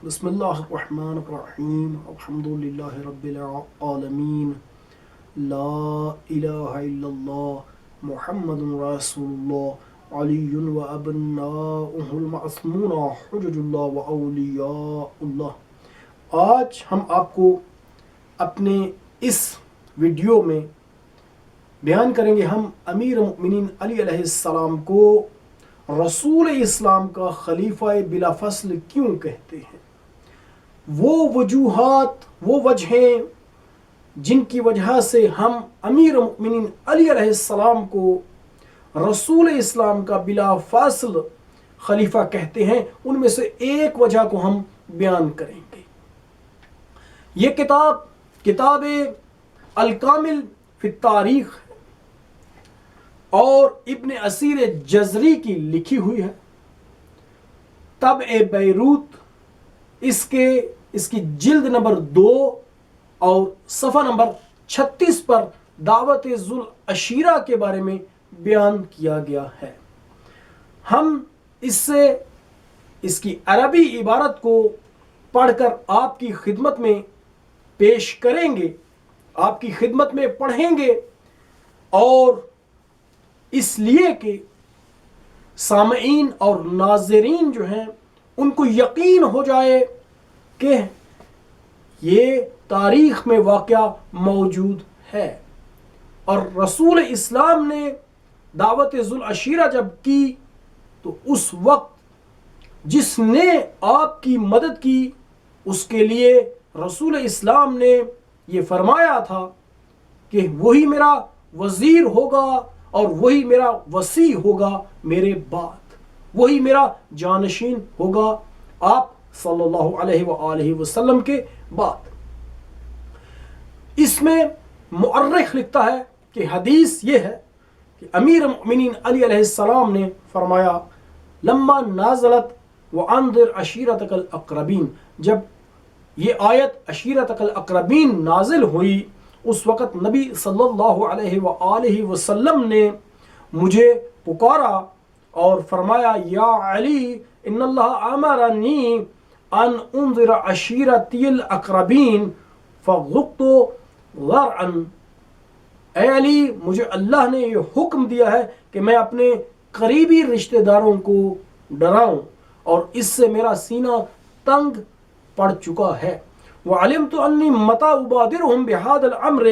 بسم اللہ الرحمن الرحیم الحمد للہ رب العالمین لا الہ الا اللہ محمد رسول اللہ علی و ابناؤہ المعصومون حجج اللہ و اولیاء اللہ۔ آج ہم آپ کو اپنے اس ویڈیو میں بیان کریں گے ہم امیر المؤمنین علی علیہ السلام کو رسول اسلام کا خلیفہ بلا فصل کیوں کہتے ہیں، وہ وجوہات، وہ وجہیں جن کی وجہ سے ہم امیر المؤمنین علی علیہ السلام کو رسول اسلام کا بلا فاصل خلیفہ کہتے ہیں، ان میں سے ایک وجہ کو ہم بیان کریں گے۔ یہ کتاب الکامل فی التاریخ ہے اور ابن اسیر جزری کی لکھی ہوئی ہے۔ طبع بیروت اس کی جلد نمبر 2 اور صفحہ نمبر 36 پر دعوت ذوالعشیرہ کے بارے میں بیان کیا گیا ہے۔ ہم اس کی عربی عبارت کو پڑھ کر آپ کی خدمت میں پیش کریں گے، آپ کی خدمت میں پڑھیں گے، اور اس لیے کہ سامعین اور ناظرین جو ہیں ان کو یقین ہو جائے کہ یہ تاریخ میں واقعہ موجود ہے۔ اور رسول اسلام نے دعوت ذوالعشیرہ جب کی تو اس وقت جس نے آپ کی مدد کی اس کے لیے رسول اسلام نے یہ فرمایا تھا کہ وہی میرا وزیر ہوگا اور وہی میرا وصی ہوگا میرے بعد، وہی میرا جانشین ہوگا آپ صلی اللہ علیہ وآلہ وسلم کے بعد۔ اس میں مؤرخ لکھتا ہے کہ حدیث یہ ہے کہ امیر المؤمنین علی علیہ السلام نے فرمایا لما نازلت وانذر عشیرتک الاقربین، جب یہ آیت عشیرتک الاقربین نازل ہوئی اس وقت نبی صلی اللہ علیہ وآلہ وسلم نے مجھے پکارا اور فرمایا یا علی ان اللہ امرنی ان انذر عشیرتی الاقربین فغضبت ذرعا، اے علی مجھے اللہ نے یہ حکم دیا ہے کہ میں اپنے قریبی رشتہ داروں کو ڈراؤں اور اس سے میرا سینہ تنگ پڑ چکا ہے۔ وعلمت انی متی ابادرهم بهذا الامر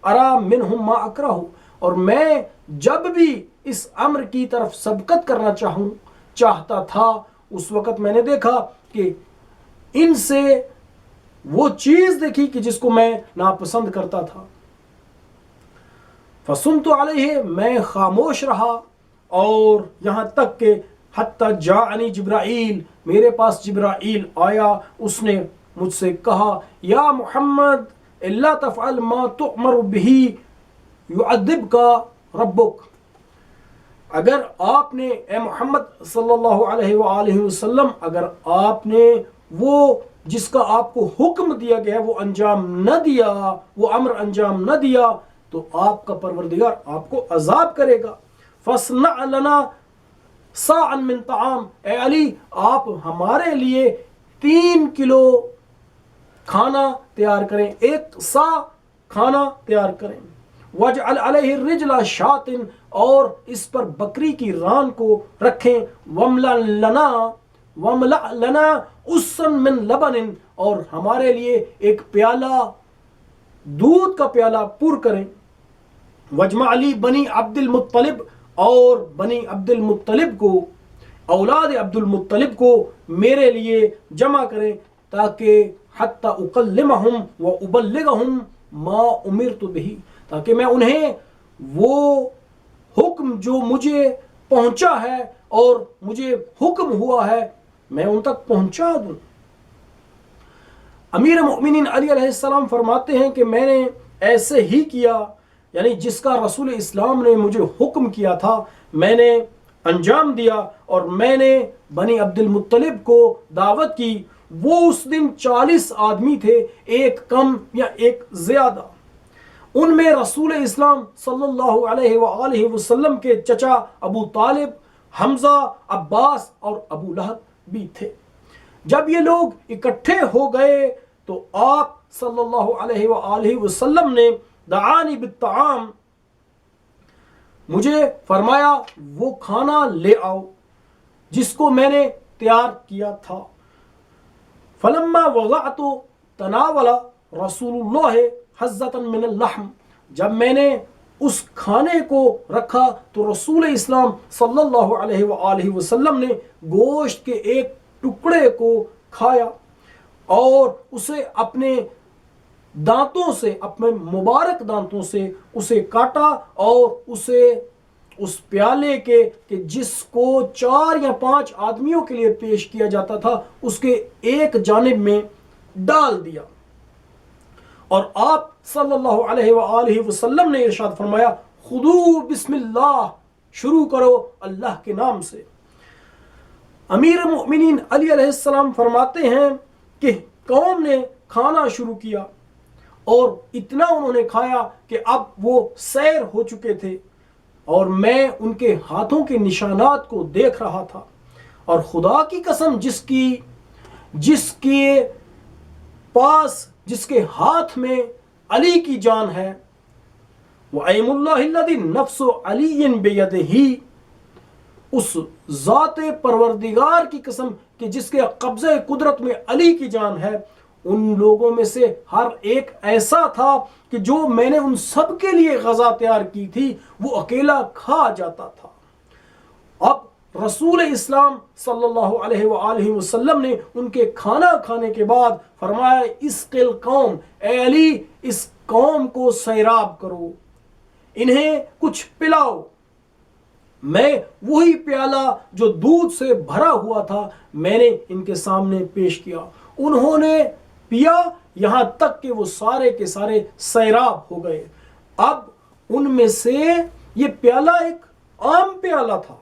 ارى منهم ما اکرہ، اور میں جب بھی اس امر کی طرف سبقت کرنا چاہتا تھا اس وقت میں نے دیکھا کہ ان سے وہ چیز دیکھی کہ جس کو میں ناپسند کرتا تھا۔ فصمت علیہ، میں خاموش رہا، اور یہاں تک کہ حتی جاءنی جبرائیل، میرے پاس جبرائیل آیا، اس نے مجھ سے کہا یا محمد الا تفعل ما تؤمر به يعذبك ربک، اگر آپ نے اے محمد صلی اللہ علیہ وآلہ وسلم اگر آپ نے وہ جس کا آپ کو حکم دیا گیا وہ انجام نہ دیا، وہ امر انجام نہ دیا تو آپ کا پروردگار آپ کو عذاب کرے گا۔ فاصنع لنا صاعا من طعام، اے علی آپ ہمارے لیے 3 کلو کھانا تیار کریں، 1 سا کھانا تیار کریں۔ وَاجْعَلْ عَلَيْهِ الرِّجْلَ شَاةٍ، اور اس پر بکری کی ران کو رکھیں۔ وَامْلَأْ لَنَا أُسًّا مِّن لَبَنٍ، اور ہمارے لیے ایک پیالہ دودھ کا پیالہ پر کریں۔ وَاجْمَعْ لِي بنی عبد المطلب، اور بنی عبد المطلب کو، اولاد عبد المطلب کو میرے لیے جمع کریں تاکہ حتی اکلمہم و ابلغہم ما امرت بہ، تاکہ میں انہیں وہ حکم جو مجھے پہنچا ہے اور مجھے حکم ہوا ہے میں ان تک پہنچا دوں۔ امیر المؤمنین علی علیہ السلام فرماتے ہیں کہ میں نے ایسے ہی کیا، یعنی جس کا رسول اسلام نے مجھے حکم کیا تھا میں نے انجام دیا، اور میں نے بنی عبد المطلب کو دعوت کی۔ وہ اس دن 40 آدمی تھے، ایک کم یا ایک زیادہ۔ ان میں رسول اسلام صلی اللہ علیہ وآلہ وسلم کے چچا ابو طالب، حمزہ، عباس اور ابو لہب بھی تھے۔ جب یہ لوگ اکٹھے ہو گئے تو آپ صلی اللہ علیہ وآلہ وسلم نے دعانی بالطعام، مجھے فرمایا وہ کھانا لے آؤ جس کو میں نے تیار کیا تھا. فلما وضعت تناول رسول اللہ حظۃ من اللحم، جب میں نے اس کھانے کو رکھا تو رسول اسلام صلی اللہ علیہ وآلہ وسلم نے گوشت کے ایک ٹکڑے کو کھایا اور اسے اپنے دانتوں سے، اپنے مبارک دانتوں سے اسے کاٹا اور اسے اس پیالے کے کہ جس کو 4 یا 5 آدمیوں کے لیے پیش کیا جاتا تھا اس کے ایک جانب میں ڈال دیا. اور آپ صلی اللہ علیہ وآلہ وسلم نے ارشاد فرمایا خذو بسم اللہ، شروع کرو اللہ کے نام سے. امیر المؤمنین علی علیہ السلام فرماتے ہیں کہ قوم نے کھانا شروع کیا اور اتنا انہوں نے کھایا کہ اب وہ سیر ہو چکے تھے اور میں ان کے ہاتھوں کے نشانات کو دیکھ رہا تھا. اور خدا کی قسم جس کے پاس، جس کے ہاتھ میں علی کی جان ہے، وَأَيْمُ اللَّهِ الَّذِي نَفْسُ عَلِيٍّ بِيَدِهِ، اس ذات پروردگار کی قسم کہ جس کے قبضہ قدرت میں علی کی جان ہے، ان لوگوں میں سے ہر ایک ایسا تھا کہ جو میں نے ان سب کے لیے غذا تیار کی تھی وہ اکیلا کھا جاتا تھا. اب رسول اسلام صلی اللہ علیہ وآلہ وسلم نے ان کے کھانا کھانے کے بعد فرمایا اسقِ القوم، اے علی اس قوم کو سیراب کرو، انہیں کچھ پلاؤ. میں وہی پیالہ جو دودھ سے بھرا ہوا تھا میں نے ان کے سامنے پیش کیا، انہوں نے پیا یہاں تک کہ وہ سارے کے سارے سیراب ہو گئے. اب ان میں سے یہ پیالہ ایک عام پیالہ تھا،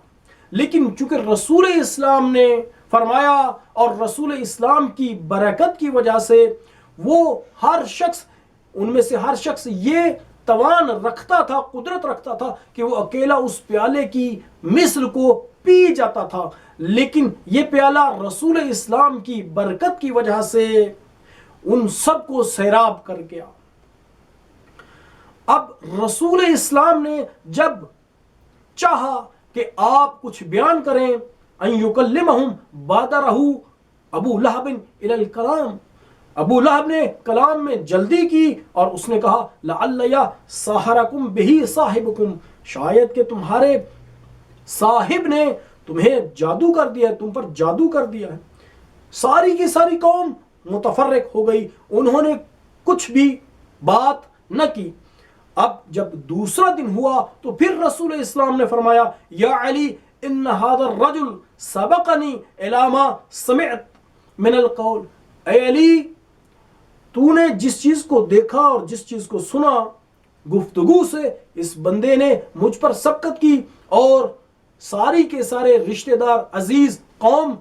لیکن چونکہ رسول اسلام نے فرمایا اور رسول اسلام کی برکت کی وجہ سے وہ ہر شخص، ان میں سے ہر شخص یہ توان رکھتا تھا، قدرت رکھتا تھا کہ وہ اکیلا اس پیالے کی مثل کو پی جاتا تھا. لیکن یہ پیالہ رسول اسلام کی برکت کی وجہ سے ان سب کو سیراب کر گیا. اب رسول اسلام نے جب چاہا کہ آپ کچھ بیان کریں، ان یکلمہم بادرہ ابو لہب الی الکلام، ابو لہب نے کلام میں جلدی کی اور اس نے کہا لعل سحرکم بہ صاحبکم، شاید کہ تمہارے صاحب نے تمہیں جادو کر دیا ہے، تم پر جادو کر دیا ہے. ساری کی ساری قوم متفرق ہو گئی، انہوں نے کچھ بھی بات نہ کی. اب جب دوسرا دن ہوا تو پھر رسول اسلام نے فرمایا یا علی ان هذا الرجل سبقنی الی ما سمعت من القول، اے علی تو نے جس چیز کو دیکھا اور جس چیز کو سنا گفتگو سے، اس بندے نے مجھ پر سبقت کی اور ساری کے سارے رشتہ دار عزیز قوم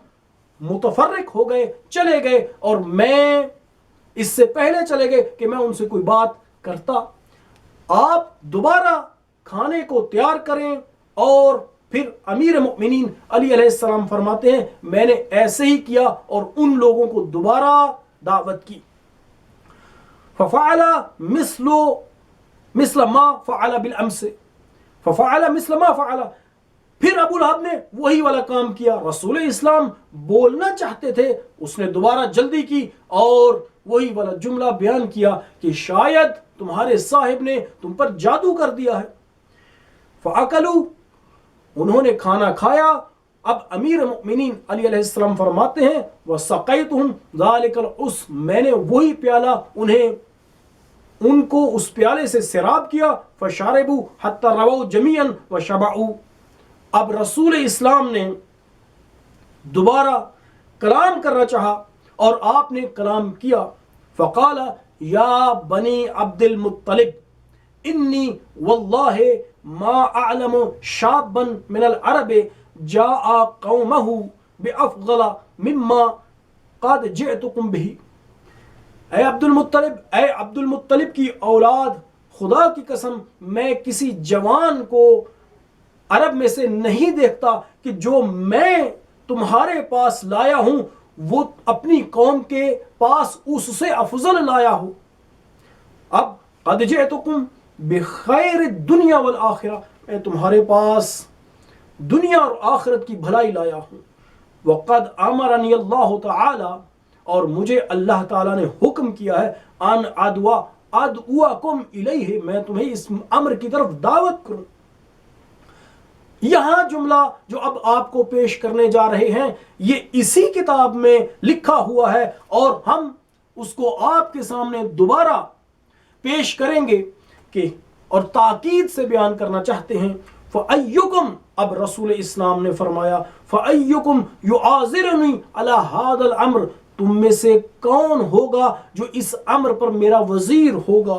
متفرق ہو گئے، چلے گئے اور میں اس سے پہلے چلے گئے کہ میں ان سے کوئی بات کرتا. آپ دوبارہ کھانے کو تیار کریں. اور پھر امیر مؤمنین علی علیہ السلام فرماتے ہیں میں نے ایسے ہی کیا اور ان لوگوں کو دوبارہ دعوت کی. ففعل مثل ما فعل بالامس، ففعل مثل ما فعل، پھر ابو لہب نے وہی والا کام کیا. رسول اسلام بولنا چاہتے تھے، اس نے دوبارہ جلدی کی اور وہی والا جملہ بیان کیا کہ شاید تمہارے صاحب نے تم پر جادو کر دیا ہے. فاکلوا، انہوں نے کھانا کھایا. اب امیر المؤمنین علی علیہ السلام فرماتے ہیں وسقیتہم ذلک العص، میں نے وہی پیالہ ان کو اس پیالے سے سیراب کیا. فشربوا حتی رووا جمیعا وشبعوا. اب رسول اسلام نے دوبارہ کلام کرنا چاہا اور آپ نے کلام کیا. فقال یا بنی عبد المطلب انی واللہ ما اعلم شابا من العرب جاء قومه بافضل مما قد جئتکم به. اے عبد المطلب کی اولاد، خدا کی قسم میں کسی جوان کو عرب میں سے نہیں دیکھتا کہ جو میں تمہارے پاس لایا ہوں وہ اپنی قوم کے پاس اس سے افضل لایا ہو. اب قد جئتکم بخیر الدنیا والآخرہ، میں تمہارے پاس دنیا اور آخرت کی بھلائی لایا ہوں. وقد امرنی اللہ تعالی، اور مجھے اللہ تعالیٰ نے حکم کیا ہے، ان ادعوکم الیہ، میں تمہیں اس امر کی طرف دعوت کروں. یہاں جملہ جو اب آپ کو پیش کرنے جا رہے ہیں یہ اسی کتاب میں لکھا ہوا ہے اور ہم اس کو آپ کے سامنے دوبارہ پیش کریں گے کہ اور تاکید سے بیان کرنا چاہتے ہیں. فَأَيُّكُمْ، اب رسول اسلام نے فرمایا، فَأَيُّكُمْ يُعَاذِرُنِي عَلَى هَذَا الْأَمْرِ، تم میں سے کون ہوگا جو اس امر پر میرا وزیر ہوگا.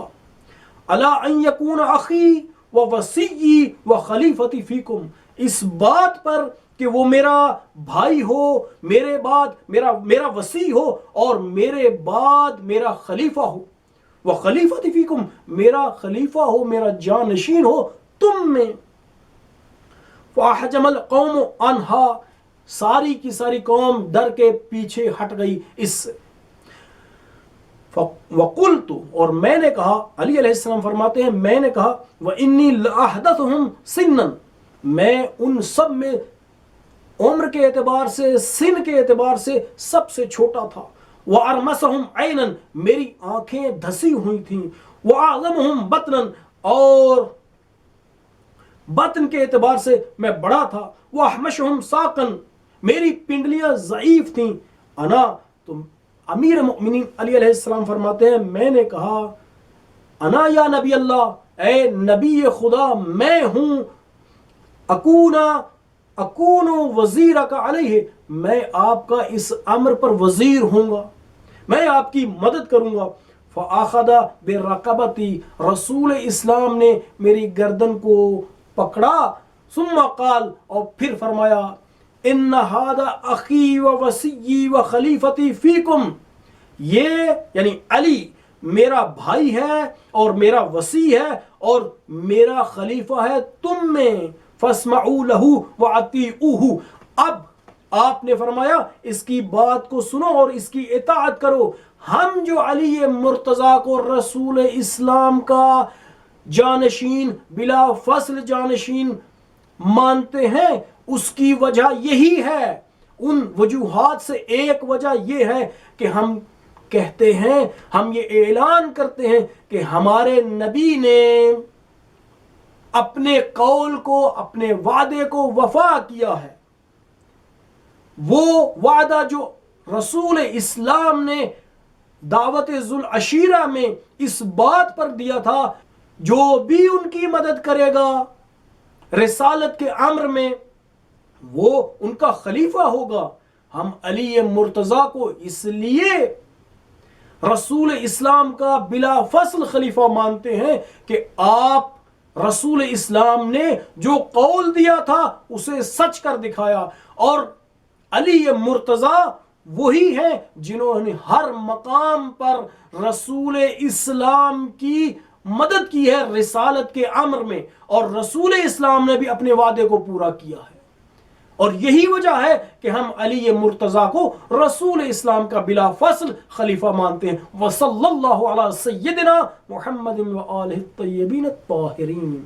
عَلَىٰ أَن يَكُونَ أَخِي وَوَصِيِّي وَخَلِيفَتِي فِيكُمْ، اس بات پر کہ وہ میرا بھائی ہو، میرے بعد میرا وصی ہو اور میرے بعد میرا خلیفہ ہو. وَخَلِيفَتِي فِيكُمْ، میرا خلیفہ ہو، میرا جانشین ہو تم میں. فَأَحْجَمَ الْقَوْمُ عَنْهَا، ساری کی ساری قوم ڈر کے پیچھے ہٹ گئی اس سے. وَقُلْتُ، اور میں نے کہا، علی علیہ السلام فرماتے ہیں میں نے کہا، وَإِنِّي لَأَحْدَثُهُمْ سِنًّا، میں ان سب میں عمر کے اعتبار سے، سن کے اعتبار سے سب سے چھوٹا تھا. وَأَرْمَسَهُمْ عَيْنًا، میری آنکھیں دھسی ہوئی تھیں. وَأَعْظَمُهُمْ بَطْنًا، اور بطن کے اعتبار سے میں بڑا تھا. وَأَحْمَشُهُمْ سَاقًا، میری پنڈلیاں ضعیف تھیں. انا، تم امیر مؤمنین علی علیہ السلام فرماتے ہیں میں نے کہا، انا یا نبی اللہ، اے نبی خدا میں ہوں، اکون وزیرک علیہ، میں آپ کا اس امر پر وزیر ہوں گا، میں آپ کی مدد کروں گا. فَأَخَذَ بِرَقَبَتِي، رسول اسلام نے میری گردن کو پکڑا. ثم قال، اور پھر فرمایا، ان هذا اخی ووصی وخلیفتی فیکم، یہ یعنی علی میرا بھائی ہے اور میرا وصی ہے اور میرا خلیفہ ہے تم میں. فاسمعوا له واطیعوه، اب آپ نے فرمایا اس کی بات کو سنو اور اس کی اطاعت کرو. ہم جو علی مرتضیٰ کو رسول اسلام کا جانشین، بلا فصل جانشین مانتے ہیں، اس کی وجہ یہی ہے. ان وجوہات سے ایک وجہ یہ ہے کہ ہم کہتے ہیں، ہم یہ اعلان کرتے ہیں کہ ہمارے نبی نے اپنے قول کو، اپنے وعدے کو وفا کیا ہے. وہ وعدہ جو رسول اسلام نے دعوت ذوالعشیرہ میں اس بات پر دیا تھا، جو بھی ان کی مدد کرے گا رسالت کے امر میں وہ ان کا خلیفہ ہوگا. ہم علی مرتضیٰ کو اس لیے رسول اسلام کا بلا فصل خلیفہ مانتے ہیں کہ آپ رسول اسلام نے جو قول دیا تھا اسے سچ کر دکھایا، اور علی مرتضیٰ وہی ہیں جنہوں نے ہر مقام پر رسول اسلام کی مدد کی ہے رسالت کے امر میں، اور رسول اسلام نے بھی اپنے وعدے کو پورا کیا ہے. اور یہی وجہ ہے کہ ہم علی مرتضیٰ کو رسول اسلام کا بلا فصل خلیفہ مانتے ہیں. وصلی اللہ علی سیدنا محمد و آلہ الطیبین الطاہرین.